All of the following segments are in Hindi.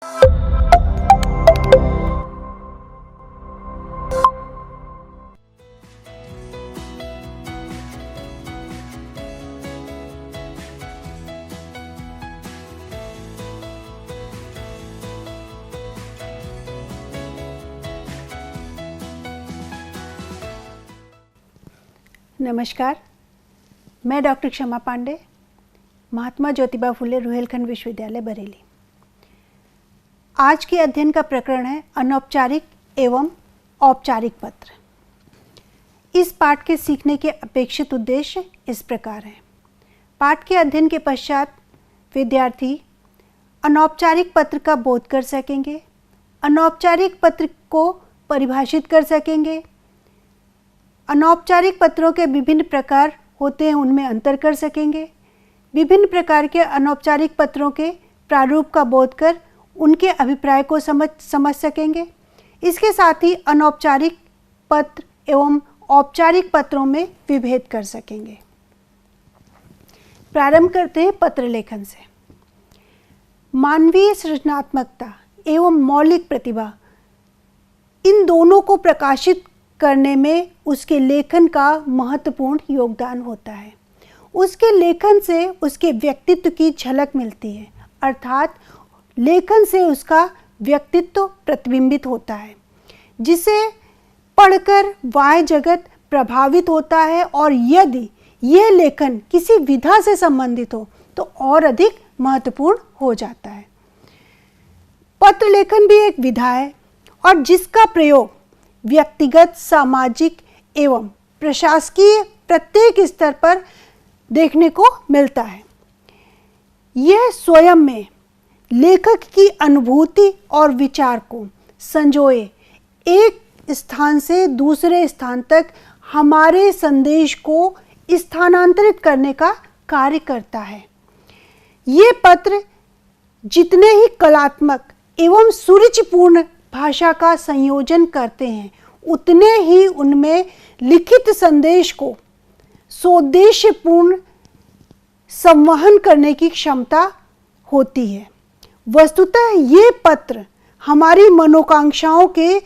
नमस्कार, मैं डॉक्टर क्षमा पांडे, महात्मा ज्योतिबा फुले रुहेलखंड विश्वविद्यालय बरेली। आज के अध्ययन का प्रकरण है अनौपचारिक एवं औपचारिक पत्र। इस पाठ के सीखने के अपेक्षित उद्देश्य इस प्रकार हैं। पाठ के अध्ययन के पश्चात विद्यार्थी अनौपचारिक पत्र का बोध कर सकेंगे, अनौपचारिक पत्र को परिभाषित कर सकेंगे, अनौपचारिक पत्रों के विभिन्न प्रकार होते हैं उनमें अंतर कर सकेंगे, विभिन्न प्रकार के अनौपचारिक पत्रों के प्रारूप का बोध कर उनके अभिप्राय को समझ सकेंगे। इसके साथ ही अनौपचारिक पत्र एवं औपचारिक पत्रों में विभेद कर सकेंगे। प्रारंभ करते हैं पत्र लेखन से। मानवीय सृजनात्मकता एवं मौलिक प्रतिभा, इन दोनों को प्रकाशित करने में उसके लेखन का महत्वपूर्ण योगदान होता है। उसके लेखन से उसके व्यक्तित्व की झलक मिलती है, अर्थात लेखन से उसका व्यक्तित्व प्रतिबिंबित होता है, जिसे पढ़कर बाह्य जगत प्रभावित होता है। और यदि यह लेखन किसी विधा से संबंधित हो तो और अधिक महत्वपूर्ण हो जाता है। पत्र लेखन भी एक विधा है और जिसका प्रयोग व्यक्तिगत, सामाजिक एवं प्रशासकीय प्रत्येक स्तर पर देखने को मिलता है। यह स्वयं में लेखक की अनुभूति और विचार को संजोए एक स्थान से दूसरे स्थान तक हमारे संदेश को स्थानांतरित करने का कार्य करता है। ये पत्र जितने ही कलात्मक एवं सुरुचिपूर्ण भाषा का संयोजन करते हैं, उतने ही उनमें लिखित संदेश को सोद्देश्यपूर्ण संवहन करने की क्षमता होती है। वस्तुतः ये पत्र हमारी मनोकांक्षाओं के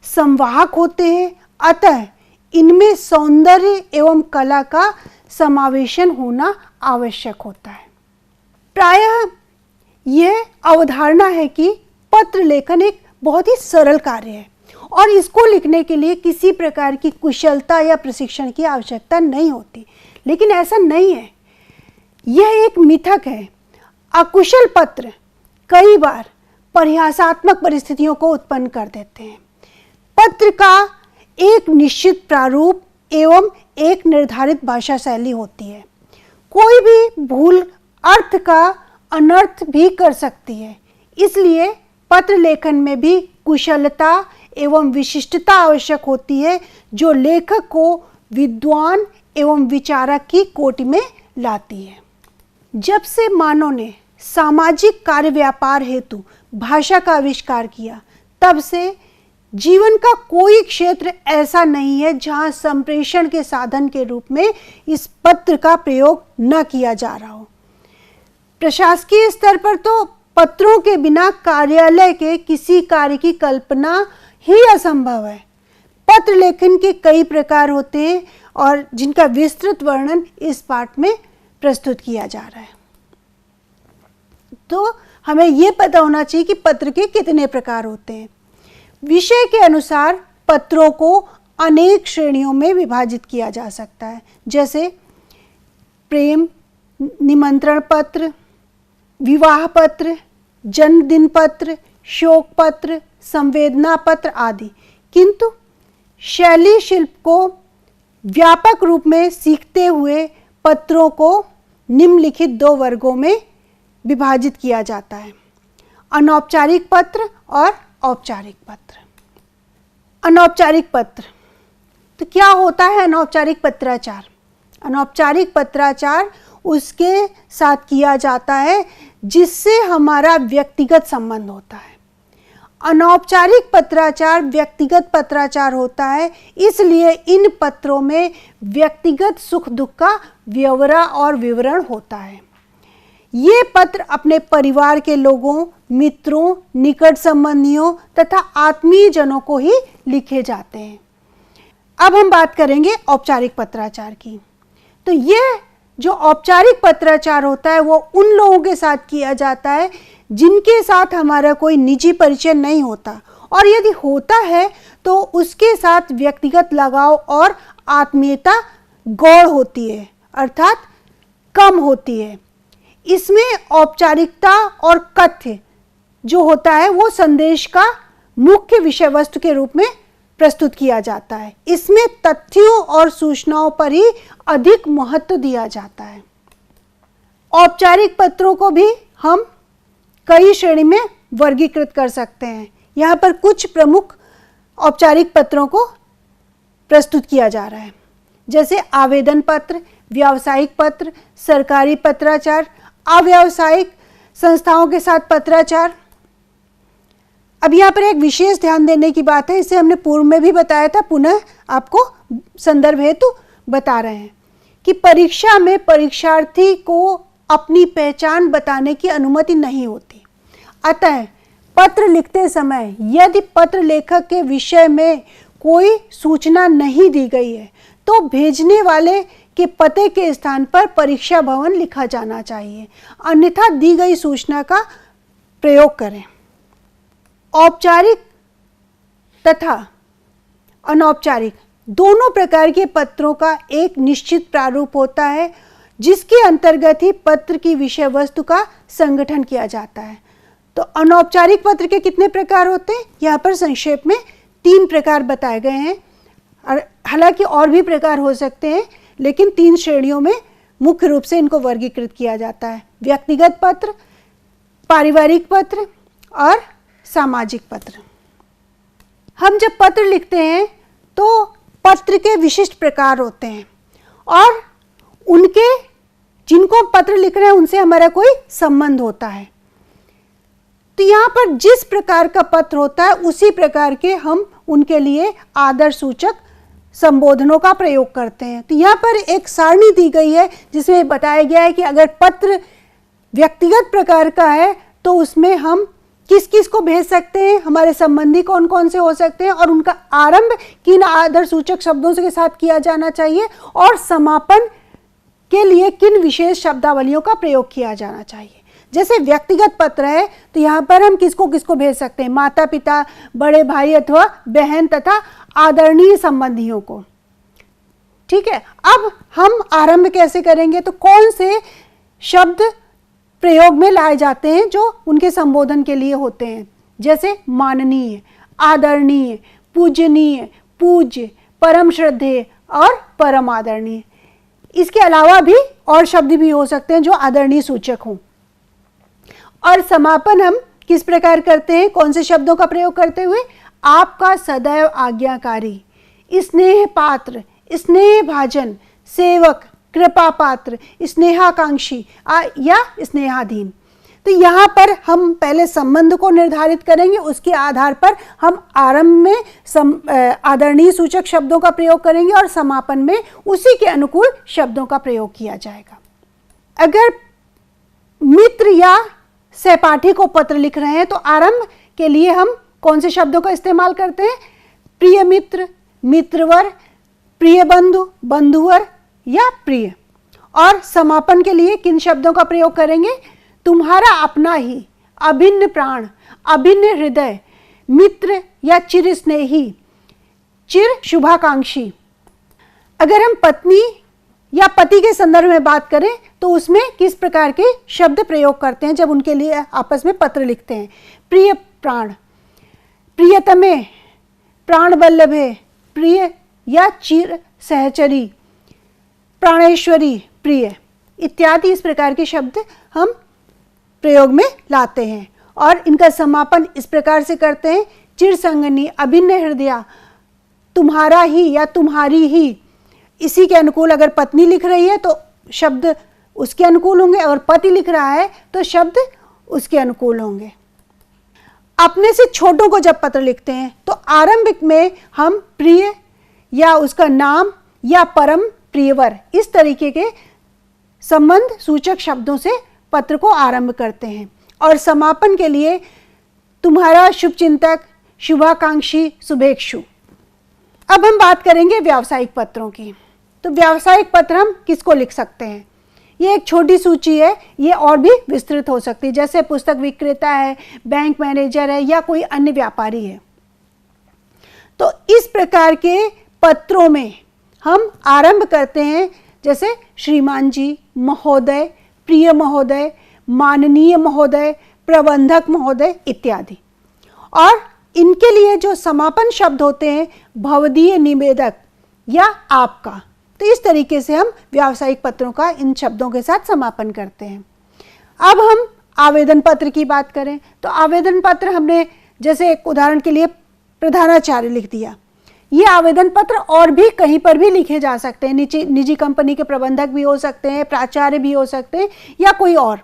संवाहक होते हैं, अतः इनमें सौंदर्य एवं कला का समावेशन होना आवश्यक होता है। प्रायः यह अवधारणा है कि पत्र लेखन एक बहुत ही सरल कार्य है और इसको लिखने के लिए किसी प्रकार की कुशलता या प्रशिक्षण की आवश्यकता नहीं होती, लेकिन ऐसा नहीं है। यह एक मिथक है। अकुशल पत्र कई बार परिहासात्मक परिस्थितियों को उत्पन्न कर देते हैं। पत्र का एक निश्चित प्रारूप एवं एक निर्धारित भाषा शैली होती है। कोई भी भूल अर्थ का अनर्थ भी कर सकती है। इसलिए पत्र लेखन में भी कुशलता एवं विशिष्टता आवश्यक होती है, जो लेखक को विद्वान एवं विचारक की कोटि में लाती है। जब से मानव ने सामाजिक कार्य व्यापार हेतु भाषा का आविष्कार किया, तब से जीवन का कोई क्षेत्र ऐसा नहीं है जहां संप्रेषण के साधन के रूप में इस पत्र का प्रयोग न किया जा रहा हो। प्रशासकीय स्तर पर तो पत्रों के बिना कार्यालय के किसी कार्य की कल्पना ही असंभव है। पत्र लेखन के कई प्रकार होते हैं और जिनका विस्तृत वर्णन इस पाठ में प्रस्तुत किया जा रहा है। तो हमें यह पता होना चाहिए कि पत्र के कितने प्रकार होते हैं। विषय के अनुसार पत्रों को अनेक श्रेणियों में विभाजित किया जा सकता है, जैसे प्रेम निमंत्रण पत्र, विवाह पत्र, जन्मदिन पत्र, शोक पत्र, संवेदना पत्र आदि। किंतु शैली शिल्प को व्यापक रूप में सीखते हुए पत्रों को निम्नलिखित दो वर्गों में विभाजित किया जाता है: अनौपचारिक पत्र और औपचारिक पत्र। अनौपचारिक पत्र, तो क्या होता है अनौपचारिक पत्राचार? अनौपचारिक पत्राचार उसके साथ किया जाता है जिससे हमारा व्यक्तिगत संबंध होता है। अनौपचारिक पत्राचार व्यक्तिगत पत्राचार होता है, इसलिए इन पत्रों में व्यक्तिगत सुख दुख का ब्यौरा और विवरण होता है। ये पत्र अपने परिवार के लोगों, मित्रों, निकट संबंधियों तथा आत्मीय जनों को ही लिखे जाते हैं। अब हम बात करेंगे औपचारिक पत्राचार की। तो ये जो औपचारिक पत्राचार होता है वो उन लोगों के साथ किया जाता है जिनके साथ हमारा कोई निजी परिचय नहीं होता, और यदि होता है तो उसके साथ व्यक्तिगत लगाव और आत्मीयता गौण होती है, अर्थात कम होती है। इसमें औपचारिकता और कथ्य जो होता है वो संदेश का मुख्य विषय वस्तु के रूप में प्रस्तुत किया जाता है। इसमें तथ्यों और सूचनाओं पर ही अधिक महत्व दिया जाता है। औपचारिक पत्रों को भी हम कई श्रेणी में वर्गीकृत कर सकते हैं। यहाँ पर कुछ प्रमुख औपचारिक पत्रों को प्रस्तुत किया जा रहा है, जैसे आवेदन पत्र, व्यावसायिक पत्र, सरकारी पत्राचार, अव्यावसायिक संस्थाओं के साथ पत्राचार। अब यहाँ पर एक विशेष ध्यान देने की बात है, इसे हमने पूर्व में भी बताया था, पुनः आपको संदर्भ हेतु बता रहे हैं कि परीक्षा में परीक्षार्थी को अपनी पहचान बताने की अनुमति नहीं होती। अतः पत्र लिखते समय यदि पत्र लेखक के विषय में कोई सूचना नहीं दी गई है तो भेजने वाले के पते के स्थान पर परीक्षा भवन लिखा जाना चाहिए, अन्यथा दी गई सूचना का प्रयोग करें। औपचारिक तथा अनौपचारिक दोनों प्रकार के पत्रों का एक निश्चित प्रारूप होता है, जिसके अंतर्गत ही पत्र की विषय वस्तु का संगठन किया जाता है। तो अनौपचारिक पत्र के कितने प्रकार होते हैं? यहाँ पर संक्षेप में 3 प्रकार बताए गए हैं, और हालांकि और भी प्रकार हो सकते हैं, लेकिन 3 श्रेणियों में मुख्य रूप से इनको वर्गीकृत किया जाता है: व्यक्तिगत पत्र, पारिवारिक पत्र और सामाजिक पत्र। हम जब पत्र लिखते हैं तो पत्र के विशिष्ट प्रकार होते हैं, और उनके जिनको पत्र लिख रहे हैं उनसे हमारा कोई संबंध होता है। तो यहाँ पर जिस प्रकार का पत्र होता है उसी प्रकार के हम उनके लिए आदर सूचक संबोधनों का प्रयोग करते हैं। तो यहाँ पर एक सारणी दी गई है जिसमें बताया गया है कि अगर पत्र व्यक्तिगत प्रकार का है तो उसमें हम किस किस को भेज सकते हैं, हमारे संबंधी कौन कौन से हो सकते हैं, और उनका आरंभ किन आदर सूचक शब्दों के साथ किया जाना चाहिए, और समापन के लिए किन विशेष शब्दावलियों का प्रयोग किया जाना चाहिए। जैसे व्यक्तिगत पत्र है तो यहाँ पर हम किसको किसको भेज सकते हैं, माता पिता, बड़े भाई अथवा बहन तथा आदरणीय संबंधियों को। ठीक है, अब हम आरंभ कैसे करेंगे, तो कौन से शब्द प्रयोग में लाए जाते हैं जो उनके संबोधन के लिए होते हैं, जैसे माननीय, आदरणीय, पूजनीय, पूज्य, परम श्रद्धेय और परम आदरणीय। इसके अलावा भी और शब्द भी हो सकते हैं जो आदरणीय सूचक हों। और समापन हम किस प्रकार करते हैं, कौन से शब्दों का प्रयोग करते हुए, आपका सदैव आज्ञाकारी, स्नेह पात्र, स्नेह भाजन, सेवक, कृपा पात्र, स्नेहाकांक्षी या स्नेहाधीन। तो यहाँ पर हम पहले संबंध को निर्धारित करेंगे, उसके आधार पर हम आरंभ में आदरणीय सूचक शब्दों का प्रयोग करेंगे और समापन में उसी के अनुकूल शब्दों का प्रयोग किया जाएगा। अगर मित्र या सहपाठी को पत्र लिख रहे हैं तो आरंभ के लिए हम कौन से शब्दों का इस्तेमाल करते हैं, प्रिय मित्र, मित्रवर, प्रिय बंधु, बंधुवर या प्रिय। और समापन के लिए किन शब्दों का प्रयोग करेंगे, तुम्हारा अपना ही, अभिन्न प्राण, अभिन्न हृदय, मित्र या चिर स्नेही, चिर शुभाकांक्षी। अगर हम पत्नी या पति के संदर्भ में बात करें तो उसमें किस प्रकार के शब्द प्रयोग करते हैं जब उनके लिए आपस में पत्र लिखते हैं, प्रिय प्राण, प्रियतमे, प्राण वल्लभे, प्रिय या चिर सहचरी, प्राणेश्वरी, प्रिय इत्यादि इस प्रकार के शब्द हम प्रयोग में लाते हैं। और इनका समापन इस प्रकार से करते हैं, चिर संगनी, अभिन्न हृदया, तुम्हारा ही या तुम्हारी ही। इसी के अनुकूल अगर पत्नी लिख रही है तो शब्द उसके अनुकूल होंगे, और पति लिख रहा है तो शब्द उसके अनुकूल होंगे। अपने से छोटों को जब पत्र लिखते हैं तो आरंभिक में हम प्रिय या उसका नाम या परम प्रियवर इस तरीके के संबंध सूचक शब्दों से पत्र को आरंभ करते हैं और समापन के लिए तुम्हारा शुभचिंतक, शुभाकांक्षी, शुभेच्छु। अब हम बात करेंगे व्यावसायिक पत्रों की। तो व्यावसायिक पत्र हम किसको लिख सकते हैं? ये एक छोटी सूची है, ये और भी विस्तृत हो सकती है, जैसे पुस्तक विक्रेता है, बैंक मैनेजर है या कोई अन्य व्यापारी है। तो इस प्रकार के पत्रों में हम आरंभ करते हैं जैसे श्रीमान जी, महोदय, प्रिय महोदय, माननीय महोदय, प्रबंधक महोदय इत्यादि। और इनके लिए जो समापन शब्द होते हैं भवदीय निवेदक या आपका। तो इस तरीके से हम व्यावसायिक पत्रों का इन शब्दों के साथ समापन करते हैं। अब हम आवेदन पत्र की बात करें तो आवेदन पत्र हमने जैसे एक उदाहरण के लिए प्रधानाचार्य लिख दिया। ये आवेदन पत्र और भी कहीं पर भी लिखे जा सकते हैं, निजी कंपनी के प्रबंधक भी हो सकते हैं, प्राचार्य भी हो सकते हैं या कोई और।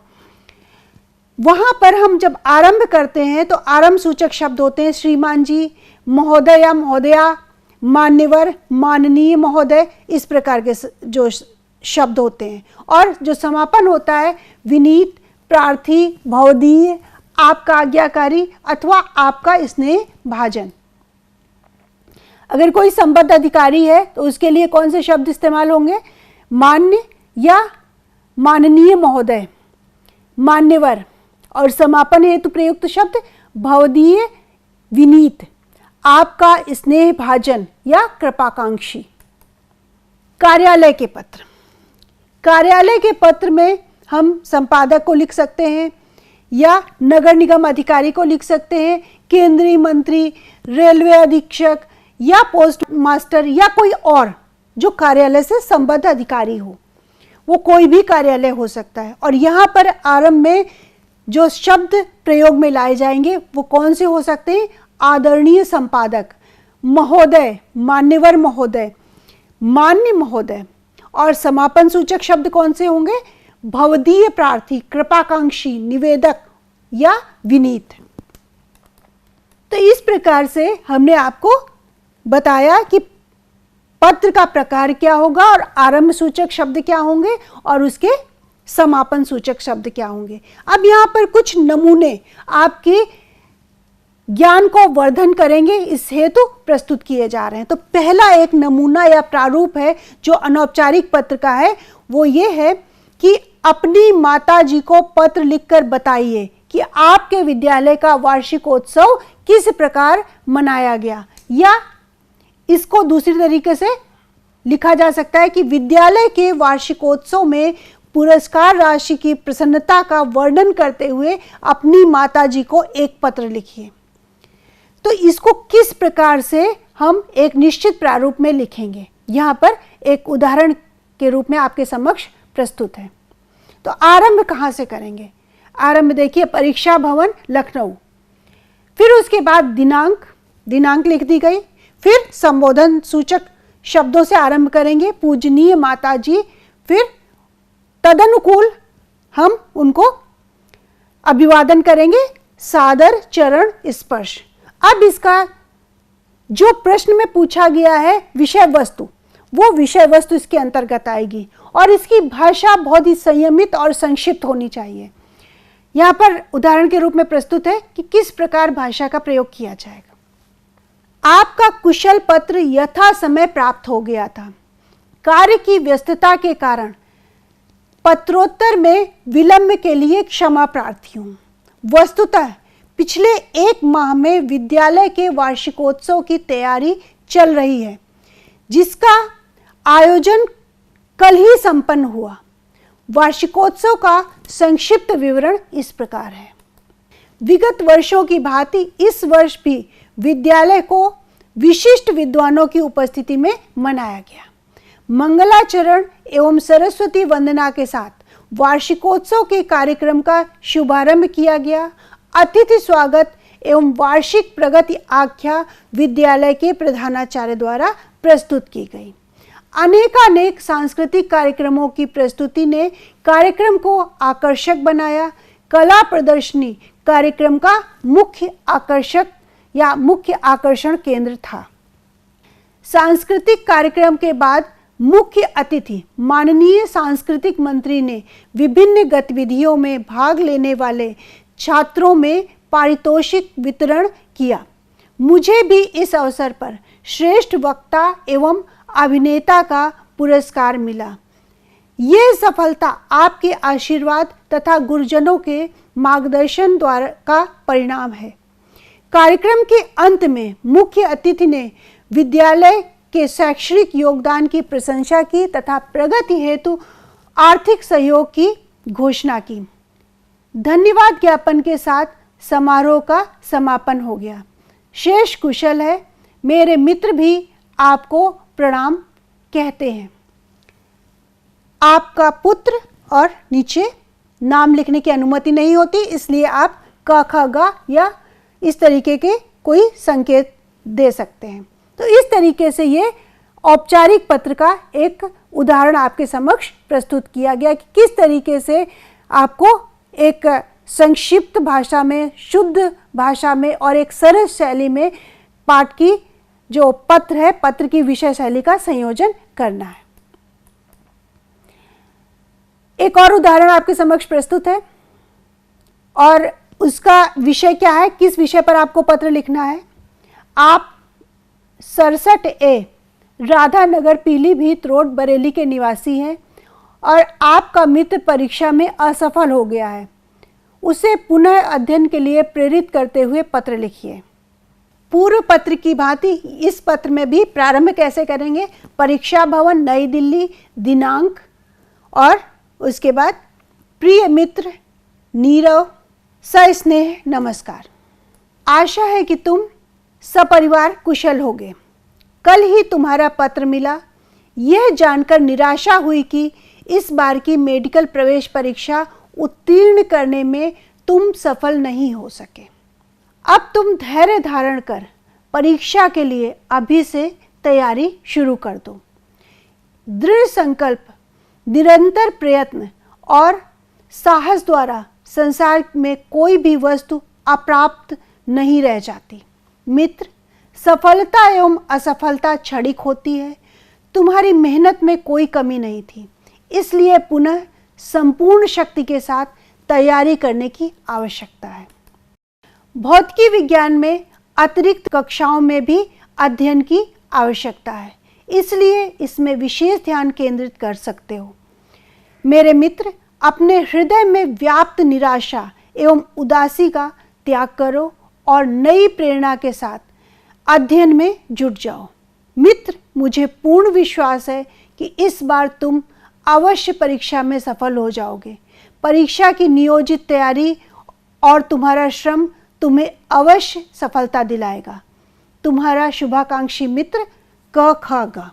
वहाँ पर हम जब आरंभ करते हैं तो आरंभ सूचक शब्द होते हैं श्रीमान जी, महोदय या महोदया, मान्यवर, माननीय महोदय, इस प्रकार के जो शब्द होते हैं। और जो समापन होता है विनीत, प्रार्थी, भवदीय, आपका आज्ञाकारी अथवा आपका स्नेह भाजन। अगर कोई संबद्ध अधिकारी है तो उसके लिए कौन से शब्द इस्तेमाल होंगे? मान्य या माननीय महोदय, मान्यवर, और समापन हेतु प्रयुक्त शब्द भवदीय, विनीत, आपका स्नेह भाजन या कृपाकांक्षी। कार्यालय के पत्र। कार्यालय के पत्र में हम संपादक को लिख सकते हैं या नगर निगम अधिकारी को लिख सकते हैं, केंद्रीय मंत्री, रेलवे अधीक्षक या पोस्ट मास्टर या कोई और जो कार्यालय से संबद्ध अधिकारी हो। वो कोई भी कार्यालय हो सकता है। और यहाँ पर आरंभ में जो शब्द प्रयोग में लाए जाएंगे वो कौन से हो सकते हैं? आदरणीय संपादक, महोदय, मान्यवर महोदय, मान्य महोदय। और समापन सूचक शब्द कौन से होंगे? भवदीय प्रार्थी, कृपाकांक्षी, निवेदक या विनीत। तो इस प्रकार से हमने आपको बताया कि पत्र का प्रकार क्या होगा और आरंभ सूचक शब्द क्या होंगे और उसके समापन सूचक शब्द क्या होंगे। अब यहाँ पर कुछ नमूने आपके ज्ञान को वर्धन करेंगे, इस हेतु प्रस्तुत किए जा रहे हैं। तो पहला एक नमूना या प्रारूप है जो अनौपचारिक पत्र का है, वो ये है कि अपनी माताजी को पत्र लिखकर बताइए कि आपके विद्यालय का वार्षिकोत्सव किस प्रकार मनाया गया। या इसको दूसरी तरीके से लिखा जा सकता है कि विद्यालय के वार्षिकोत्सव में पुरस्कार राशि की प्रसन्नता का वर्णन करते हुए अपनी माताजी को एक पत्र लिखिए। तो इसको किस प्रकार से हम एक निश्चित प्रारूप में लिखेंगे, यहाँ पर एक उदाहरण के रूप में आपके समक्ष प्रस्तुत है। तो आरंभ कहाँ से करेंगे? आरंभ देखिए परीक्षा भवन लखनऊ, फिर उसके बाद दिनांक लिख दी गई, फिर संबोधन सूचक शब्दों से आरंभ करेंगे, पूजनीय माताजी, फिर तदनुकूल हम उनको अभिवादन करेंगे, सादर चरण स्पर्श। अब इसका जो प्रश्न में पूछा गया है विषय वस्तु, वो विषय वस्तु इसके अंतर्गत आएगी और इसकी भाषा बहुत ही संयमित और संक्षिप्त होनी चाहिए। यहाँ पर उदाहरण के रूप में प्रस्तुत है कि किस प्रकार भाषा का प्रयोग किया जाएगा। आपका कुशल पत्र यथा समय प्राप्त हो गया था। कार्य की व्यस्तता के कारण पत्रोत्तर में विलंब के लिए क्षमा प्रार्थी हूँ। वस्तुतः पिछले 1 माह में विद्यालय के वार्षिकोत्सव की तैयारी चल रही है, जिसका आयोजन कल ही संपन्न हुआ। वार्षिकोत्सव का संक्षिप्त विवरण इस प्रकार है। विगत वर्षों की भांति इस वर्ष भी विद्यालय को विशिष्ट विद्वानों की उपस्थिति में मनाया गया। मंगलाचरण एवं सरस्वती वंदना के साथ वार्षिकोत्सव के कार्यक्रम का शुभारंभ किया गया। अतिथि स्वागत एवं वार्षिक प्रगति आख्या विद्यालय के प्रधानाचार्य द्वारा प्रस्तुत की गई। अनेकानेक सांस्कृतिक कार्यक्रमों की प्रस्तुति ने कार्यक्रम को आकर्षक बनाया। कला प्रदर्शनी कार्यक्रम का मुख्य आकर्षण केंद्र था। सांस्कृतिक कार्यक्रम के बाद मुख्य अतिथि माननीय सांस्कृतिक मंत्री ने विभिन्न गतिविधियों में भाग लेने वाले छात्रों में पारितोषिक वितरण किया। मुझे भी इस अवसर पर श्रेष्ठ वक्ता एवं अभिनेता का पुरस्कार मिला। ये सफलता आपके आशीर्वाद तथा गुरुजनों के मार्गदर्शन द्वारा का परिणाम है। कार्यक्रम के अंत में मुख्य अतिथि ने विद्यालय के शैक्षणिक योगदान की प्रशंसा की तथा प्रगति हेतु आर्थिक सहयोग की घोषणा की। धन्यवाद ज्ञापन के साथ समारोह का समापन हो गया। शेष कुशल है। मेरे मित्र भी आपको प्रणाम कहते हैं। आपका पुत्र, और नीचे नाम लिखने की अनुमति नहीं होती, इसलिए आप क ख ग या इस तरीके के कोई संकेत दे सकते हैं। तो इस तरीके से ये औपचारिक पत्र का एक उदाहरण आपके समक्ष प्रस्तुत किया गया कि किस तरीके से आपको एक संक्षिप्त भाषा में, शुद्ध भाषा में और एक सरल शैली में पाठ की जो पत्र है, पत्र की विषय शैली का संयोजन करना है। एक और उदाहरण आपके समक्ष प्रस्तुत है और उसका विषय क्या है, किस विषय पर आपको पत्र लिखना है। आप 67A राधा नगर पीलीभीत रोड बरेली के निवासी हैं और आपका मित्र परीक्षा में असफल हो गया है। उसे पुनः अध्ययन के लिए प्रेरित करते हुए पत्र लिखिए। पूर्व पत्र की भांति इस पत्र में भी प्रारंभ कैसे करेंगे, परीक्षा भवन नई दिल्ली, दिनांक, और उसके बाद प्रिय मित्र नीरव, सस्नेह नमस्कार। आशा है कि तुम सपरिवार कुशल होगे। कल ही तुम्हारा पत्र मिला। यह जानकर निराशा हुई कि इस बार की मेडिकल प्रवेश परीक्षा उत्तीर्ण करने में तुम सफल नहीं हो सके। अब तुम धैर्य धारण कर परीक्षा के लिए अभी से तैयारी शुरू कर दो। दृढ़ संकल्प, निरंतर प्रयत्न और साहस द्वारा संसार में कोई भी वस्तु अप्राप्त नहीं रह जाती। मित्र, सफलता एवं असफलता क्षणिक होती है। तुम्हारी मेहनत में कोई कमी नहीं थी, इसलिए पुनः संपूर्ण शक्ति के साथ तैयारी करने की आवश्यकता है। भौतिकी विज्ञान में अतिरिक्त कक्षाओं में भी अध्ययन की आवश्यकता है, इसलिए इसमें विशेष ध्यान केंद्रित कर सकते हो। मेरे मित्र, अपने हृदय में व्याप्त निराशा एवं उदासी का त्याग करो और नई प्रेरणा के साथ अध्ययन में जुट जाओ। मित्र, मुझे पूर्ण विश्वास है कि इस बार तुम अवश्य परीक्षा में सफल हो जाओगे। परीक्षा की नियोजित तैयारी और तुम्हारा श्रम तुम्हें अवश्य सफलता दिलाएगा। तुम्हारा शुभाकांक्षी मित्र क ख ग।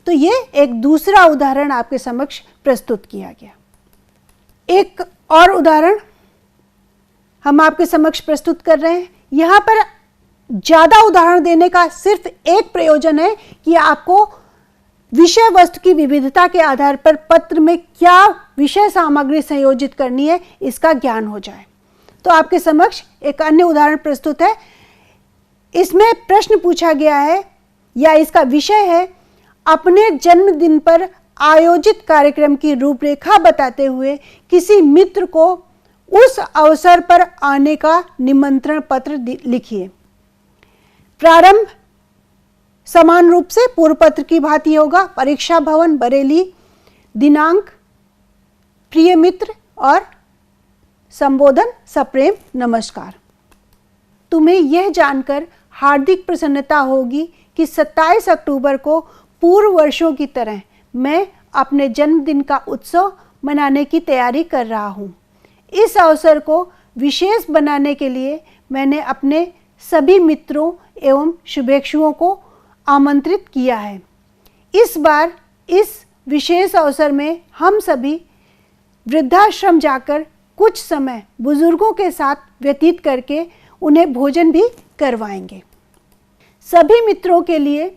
तो ये एक दूसरा उदाहरण आपके समक्ष प्रस्तुत किया गया। एक और उदाहरण हम आपके समक्ष प्रस्तुत कर रहे हैं। यहाँ पर ज़्यादा उदाहरण देने का सिर्फ एक प्रयोजन है कि आपको विषय वस्तु की विविधता के आधार पर पत्र में क्या विषय सामग्री संयोजित करनी है, इसका ज्ञान हो जाए। तो आपके समक्ष एक अन्य उदाहरण प्रस्तुत है। इसमें प्रश्न पूछा गया है या इसका विषय है, अपने जन्मदिन पर आयोजित कार्यक्रम की रूपरेखा बताते हुए किसी मित्र को उस अवसर पर आने का निमंत्रण पत्र लिखिए। प्रारंभ समान रूप से पूर्व पत्र की भांति होगा। परीक्षा भवन बरेली, दिनांक, प्रिय मित्र और संबोधन सप्रेम नमस्कार। तुम्हें यह जानकर हार्दिक प्रसन्नता होगी कि 27 अक्टूबर को पूर्व वर्षों की तरह मैं अपने जन्मदिन का उत्सव मनाने की तैयारी कर रहा हूँ। इस अवसर को विशेष बनाने के लिए मैंने अपने सभी मित्रों एवं शुभेच्छुओं को आमंत्रित किया है। इस बार इस विशेष अवसर में हम सभी वृद्धाश्रम जाकर कुछ समय बुजुर्गों के साथ व्यतीत करके उन्हें भोजन भी करवाएंगे। सभी मित्रों के लिए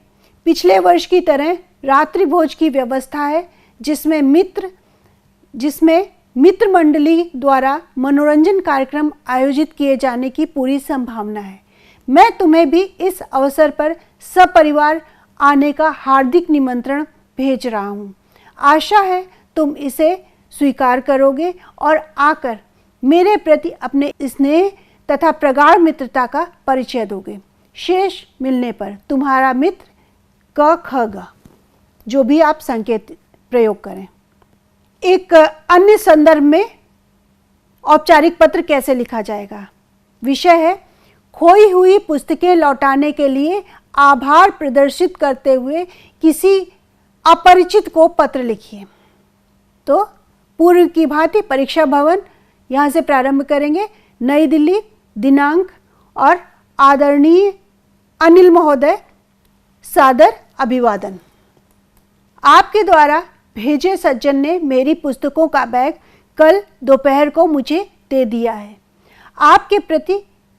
पिछले वर्ष की तरह रात्रि भोज की व्यवस्था है, जिसमें मित्र मंडली द्वारा मनोरंजन कार्यक्रम आयोजित किए जाने की पूरी संभावना है। मैं तुम्हें भी इस अवसर पर सपरिवार आने का हार्दिक निमंत्रण भेज रहा हूँ। आशा है तुम इसे स्वीकार करोगे और आकर मेरे प्रति अपने स्नेह तथा प्रगाढ़ मित्रता का परिचय दोगे। शेष मिलने पर तुम्हारा मित्र क ख ग, जो भी आप संकेत प्रयोग करें। एक अन्य संदर्भ में औपचारिक पत्र कैसे लिखा जाएगा? विषय है खोई हुई पुस्तकें लौटाने के लिए आभार प्रदर्शित करते हुए किसी अपरिचित को पत्र लिखिए। तो पूर्व की भांति परीक्षा भवन यहाँ से प्रारंभ करेंगे। नई दिल्ली, दिनांक और आदरणीय अनिल महोदय, सादर अभिवादन। आपके द्वारा भेजे सज्जन ने मेरी पुस्तकों का बैग कल दोपहर को मुझे दे दिया है। आपके प्रति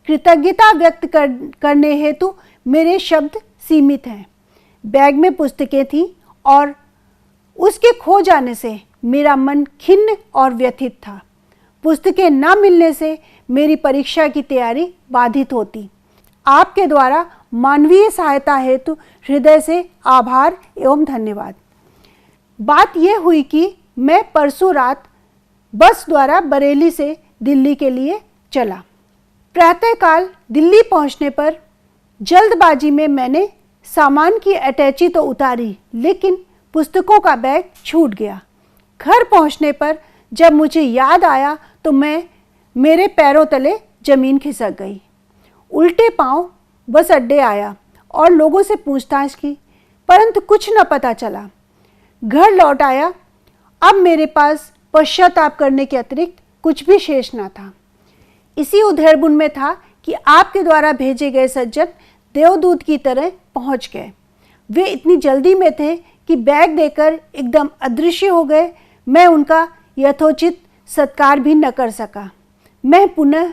कृतज्ञता व्यक्त करने हेतु मेरे शब्द सीमित हैं। बैग में पुस्तकें थीं और उसके खो जाने से मेरा मन खिन्न और व्यथित था। पुस्तकें न मिलने से मेरी परीक्षा की तैयारी बाधित होती। आपके द्वारा मानवीय सहायता हेतु हृदय से आभार एवं धन्यवाद। बात यह हुई कि मैं परसों रात बस द्वारा बरेली से दिल्ली के लिए चला। प्रातःकाल दिल्ली पहुंचने पर जल्दबाजी में मैंने सामान की अटैची तो उतारी, लेकिन पुस्तकों का बैग छूट गया। घर पहुंचने पर जब मुझे याद आया तो मेरे पैरों तले जमीन खिसक गई। उल्टे पांव बस अड्डे आया और लोगों से पूछताछ की, परंतु कुछ न पता चला। घर लौट आया। अब मेरे पास पश्चाताप करने के अतिरिक्त कुछ भी शेष न था। इसी उधेड़बुन में था कि आपके द्वारा भेजे गए सज्जन देवदूत की तरह पहुंच गए। वे इतनी जल्दी में थे कि बैग देकर एकदम अदृश्य हो गए। मैं उनका यथोचित सत्कार भी न कर सका। मैं पुनः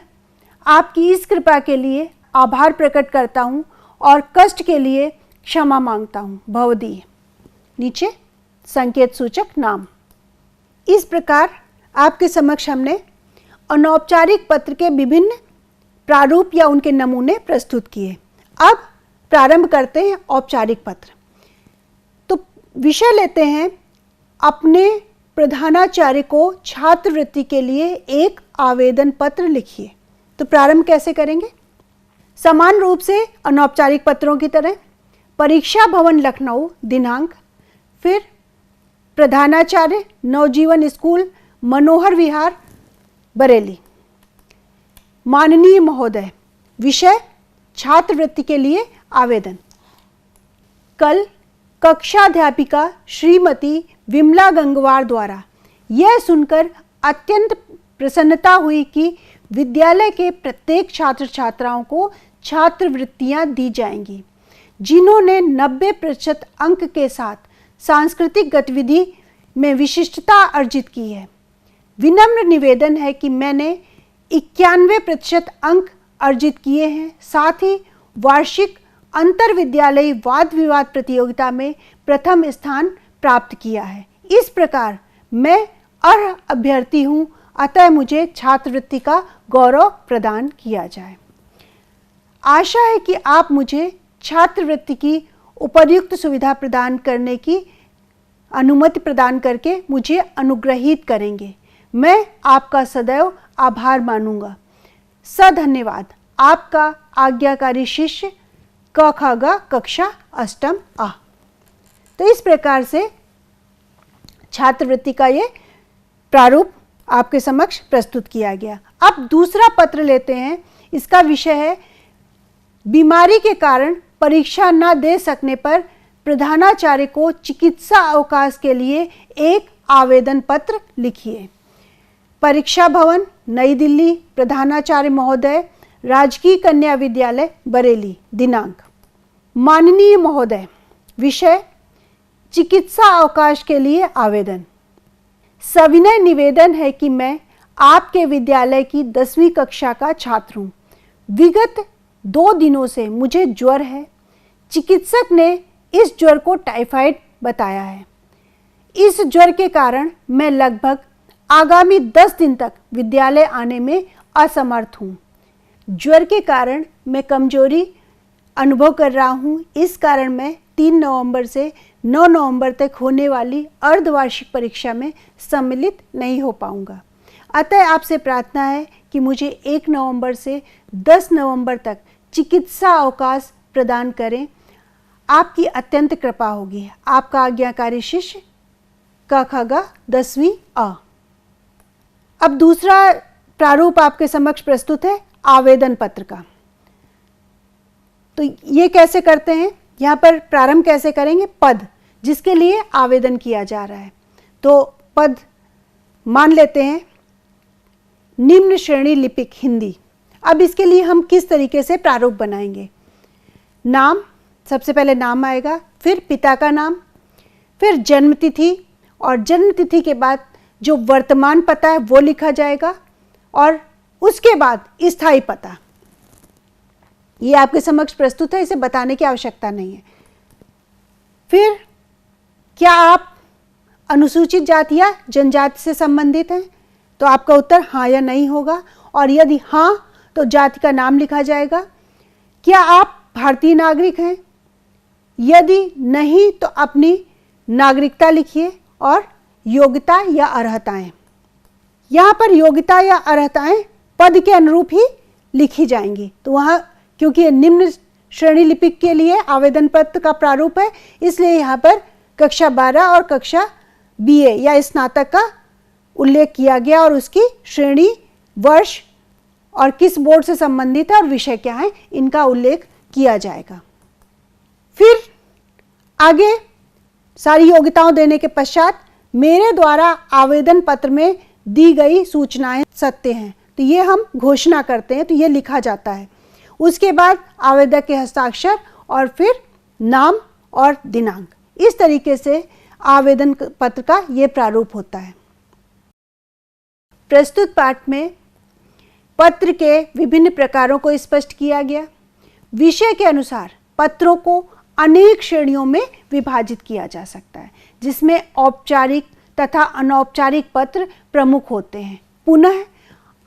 आपकी इस कृपा के लिए आभार प्रकट करता हूँ और कष्ट के लिए क्षमा मांगता हूँ। भवदीय। नीचे संकेत सूचक नाम। इस प्रकार आपके समक्ष हमने अनौपचारिक पत्र के विभिन्न प्रारूप या उनके नमूने प्रस्तुत किए। अब प्रारंभ करते हैं औपचारिक पत्र। तो विषय लेते हैं अपने प्रधानाचार्य को छात्रवृत्ति के लिए एक आवेदन पत्र लिखिए। तो प्रारंभ कैसे करेंगे? समान रूप से अनौपचारिक पत्रों की तरह परीक्षा भवन लखनऊ, दिनांक, फिर प्रधानाचार्य नवजीवन स्कूल, मनोहर विहार, बरेली। माननीय महोदय, विषय छात्रवृत्ति के लिए आवेदन। कल कक्षाध्यापिका श्रीमती विमला गंगवार द्वारा यह सुनकर अत्यंत प्रसन्नता हुई कि विद्यालय के प्रत्येक छात्र छात्राओं को छात्रवृत्तियां दी जाएंगी जिन्होंने 90% अंक के साथ सांस्कृतिक गतिविधि में विशिष्टता अर्जित की है। विनम्र निवेदन है कि मैंने 91% अंक अर्जित किए हैं। साथ ही वार्षिक अंतर विद्यालयी वाद विवाद प्रतियोगिता में प्रथम स्थान प्राप्त किया है। इस प्रकार मैं अर्ह अभ्यर्थी हूँ, अतः मुझे छात्रवृत्ति का गौरव प्रदान किया जाए। आशा है कि आप मुझे छात्रवृत्ति की उपर्युक्त सुविधा प्रदान करने की अनुमति प्रदान करके मुझे अनुग्रहित करेंगे। मैं आपका सदैव आभार मानूंगा। सधन्यवाद। आपका आज्ञाकारी शिष्य क ख ग, कक्षा अष्टम आ। तो इस प्रकार से छात्रवृत्ति का ये प्रारूप आपके समक्ष प्रस्तुत किया गया। अब दूसरा पत्र लेते हैं। इसका विषय है बीमारी के कारण परीक्षा न दे सकने पर प्रधानाचार्य को चिकित्सा अवकाश के लिए एक आवेदन पत्र लिखिए। परीक्षा भवन, नई दिल्ली, प्रधानाचार्य महोदय, राजकीय कन्या विद्यालय, बरेली, दिनांक। माननीय महोदय, विषय चिकित्सा अवकाश के लिए आवेदन। सविनय निवेदन है कि मैं आपके विद्यालय की 10वीं कक्षा का छात्र हूँ। विगत 2 दिनों से मुझे ज्वर है। चिकित्सक ने इस ज्वर को टाइफाइड बताया है। इस ज्वर के कारण मैं लगभग आगामी 10 दिन तक विद्यालय आने में असमर्थ हूँ। ज्वर के कारण मैं कमजोरी अनुभव कर रहा हूँ। इस कारण मैं 3 नवंबर से 9 नवंबर तक होने वाली अर्धवार्षिक परीक्षा में सम्मिलित नहीं हो पाऊंगा। अतः आपसे प्रार्थना है कि मुझे 1 नवंबर से 10 नवंबर तक चिकित्सा अवकाश प्रदान करें। आपकी अत्यंत कृपा होगी। आपका आज्ञाकारी शिष्य क ख ग 10वीं अ। अब दूसरा प्रारूप आपके समक्ष प्रस्तुत है आवेदन पत्र का। तो ये कैसे करते हैं, यहाँ पर प्रारंभ कैसे करेंगे, पद जिसके लिए आवेदन किया जा रहा है। तो पद मान लेते हैं निम्न श्रेणी लिपिक हिंदी। अब इसके लिए हम किस तरीके से प्रारूप बनाएंगे। नाम, सबसे पहले नाम आएगा, फिर पिता का नाम, फिर जन्मतिथि, और जन्मतिथि के बाद जो वर्तमान पता है वो लिखा जाएगा, और उसके बाद स्थायी पता। ये आपके समक्ष प्रस्तुत है, इसे बताने की आवश्यकता नहीं है। फिर क्या आप अनुसूचित जाति या जनजाति से संबंधित हैं, तो आपका उत्तर हाँ या नहीं होगा, और यदि हाँ तो जाति का नाम लिखा जाएगा। क्या आप भारतीय नागरिक हैं, यदि नहीं तो अपनी नागरिकता लिखिए, और योग्यता या अर्हताएं। यहाँ पर योग्यता या अर्हताएं पद के अनुरूप ही लिखी जाएंगी। तो वहाँ क्योंकि ये निम्न श्रेणी लिपिक के लिए आवेदन पत्र का प्रारूप है, इसलिए यहाँ पर कक्षा 12 और कक्षा BA या स्नातक का उल्लेख किया गया, और उसकी श्रेणी, वर्ष और किस बोर्ड से संबंधित है और विषय क्या है, इनका उल्लेख किया जाएगा। फिर आगे सारी योग्यताओं देने के पश्चात मेरे द्वारा आवेदन पत्र में दी गई सूचनाएं सत्य हैं, तो ये हम घोषणा करते हैं, तो ये लिखा जाता है। उसके बाद आवेदक के हस्ताक्षर और फिर नाम और दिनांक। इस तरीके से आवेदन पत्र का ये प्रारूप होता है। प्रस्तुत पाठ में पत्र के विभिन्न प्रकारों को स्पष्ट किया गया। विषय के अनुसार पत्रों को अनेक श्रेणियों में विभाजित किया जा सकता है, जिसमें औपचारिक तथा अनौपचारिक पत्र प्रमुख होते हैं। पुनः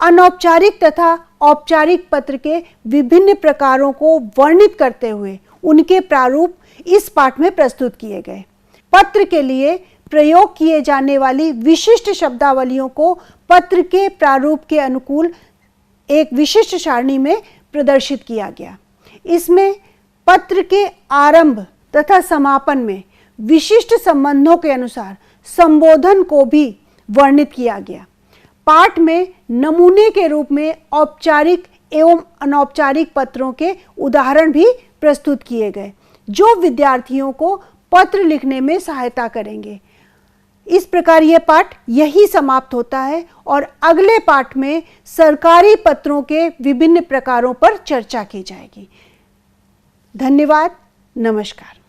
अनौपचारिक तथा औपचारिक पत्र के विभिन्न प्रकारों को वर्णित करते हुए उनके प्रारूप इस पाठ में प्रस्तुत किए गए। पत्र के लिए प्रयोग किए जाने वाली विशिष्ट शब्दावलियों को पत्र के प्रारूप के अनुकूल एक विशिष्ट सारणी में प्रदर्शित किया गया। इसमें पत्र के आरंभ तथा समापन में विशिष्ट संबंधों के अनुसार संबोधन को भी वर्णित किया गया। पाठ में नमूने के रूप में औपचारिक एवं अनौपचारिक पत्रों के उदाहरण भी प्रस्तुत किए गए, जो विद्यार्थियों को पत्र लिखने में सहायता करेंगे। इस प्रकार यह पाठ यही समाप्त होता है, और अगले पाठ में सरकारी पत्रों के विभिन्न प्रकारों पर चर्चा की जाएगी। धन्यवाद, नमस्कार।